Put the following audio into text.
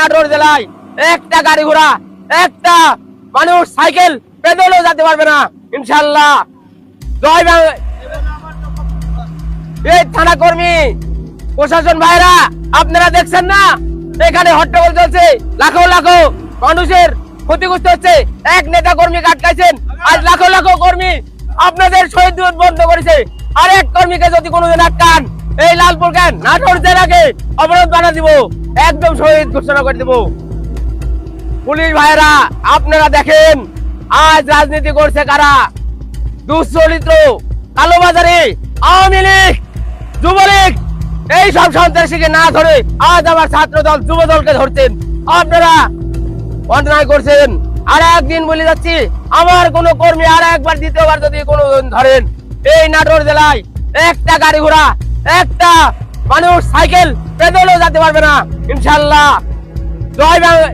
নাটোর জেলায় একটা গাড়ি ঘোড়া, একটা মানুষ সাইকেল পেদলেও যেতে পারবে না ইনশাল্লাহ। জয় বাংলা। এই থানা কর্মী, প্রশাসন ভাইরা, আপনারা দেখছেন না এখানে হট্টগোল চলছে, লাখো লাখো মানুষের ক্ষতিগ্রস্ত হচ্ছে। এক নেতা কর্মী আটকাইছেন, আজ লাখো লাখো কর্মী আপনাদের শহীদ দিবস বন্ধ করেছে। আর এক কর্মীকে যদি কোনোদিন আটকান, এই লালপুর কেন নাটোর জেলাকে অবরোধ বানা দিব, একদম শহীদ ঘোষণা করে দিব। পুলিশ ভাইরা আপনারা দেখেন আজ রাজনীতি করছে কারা, দুশ্চরিত্র, কালোবাজারি, আওয়ামী লীগ, যুবলীগ, এই সব সন্ত্রাসীকে না ধরে আজ আমার ছাত্র দল যুব দলকে ধরছেন। আপনারা অন্যায় করছেন। আর একদিন বলে যাচ্ছি, আমার কোন কর্মী আর একবার দ্বিতীয়বার যদি কোনো ধরেন, এই নাটোর জেলায় একটা গাড়ি ঘোড়া, একটা মানুষ সাইকেল পেদলেও যেতে পারবে না ইনশাল্লাহ। জয় বাংলা।